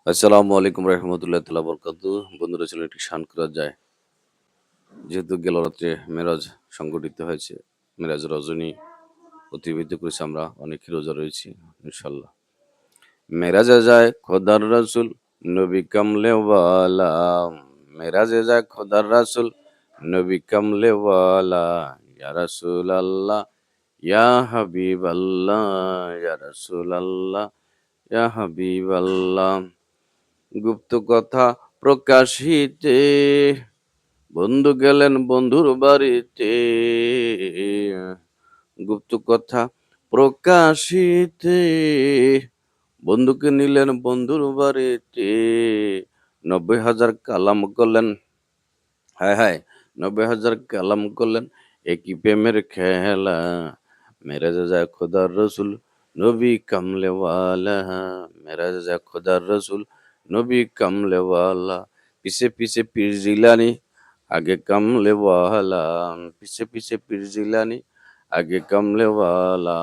আসসালামু আলাইকুম রহমতুল্লাহ তাআলা বরকাতুহু। বন্ধুরা চলুন একটি শান করা যায়। যেহেতু গেল রাত্রে মেরাজ সংঘটিত হয়েছে, মেরাজ রজনী অতিবাহিত করেছি আমরা, অনেকে রোজা রয়েছি ইনশাল্লাহ। মেরাজে যায় খোদার রাসূল নবী কামলেওয়ালা, মেরাজে যায় খোদার রাসূল নবী কামলেওয়ালা, ইয়া রাসূলাল্লাহ ইয়া হাবিবাল্লাহ, ইয়া রাসূলাল্লাহ ইয়া হাবিবাল্লাহ। গুপ্ত কথা প্রকাশিতে বন্ধু গেলেন বন্ধুর বাড়িতে, গুপ্ত কথা প্রকাশিতে বন্ধুকে নিলেন বন্ধুর বাড়িতে, ৯০,০০০ কালাম করলেন, হায় হায় ৯০,০০০ কালাম করলেন, একই প্রেমের খেলা। মেরাজে যায় খোদার রসুল নবী কামলেওয়ালা, মেরাজে যায় খোদার রসুল নবী কামলেওয়ালা, পিছে পিছে পীর জিলানি আগে কামলেওয়ালা, পিছে পিছে পীর জিলানি আগে কামলেওয়ালা,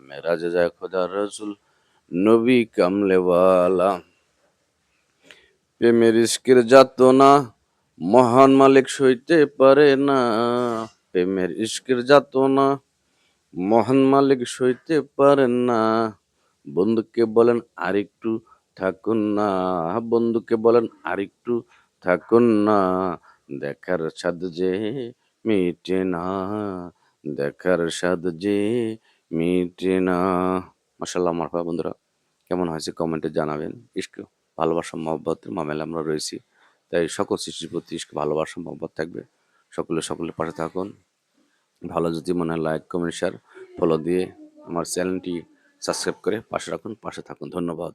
মেরাজে যায় খোদার রসুল নবী কামলেওয়ালা। প্রেমের ইশকের যাতনা মহান মালিক সইতে পারে না, প্রেমের ইশকের যাতনা মহান মালিক সইতে পারেন না। বন্ধুকে বলেন আরেকটু থাকুন না, বন্ধুকে বলেন আরেকটু থাকুন না, দেখার স্বাদ যে মিটে না, দেখার স্বাদ যে মিটে না। মাশাআল্লাহ মারহাবা বন্ধুরা, কেমন হয়েছে কমেন্টে জানাবেন। ইশক ভালোবাসা মহব্বতের মামেলা আমরা রয়েছি, তাই সকল সৃষ্টির প্রতি ইশক ভালোবাসা মহব্বত থাকবে। সকলের পাশে থাকুন। ভালো যদি মনে হয় লাইক কমেন্ট শেয়ার ফলো দিয়ে আমার চ্যানেলটি সাবস্ক্রাইব করে পাশে রাখুন, পাশে থাকুন। ধন্যবাদ।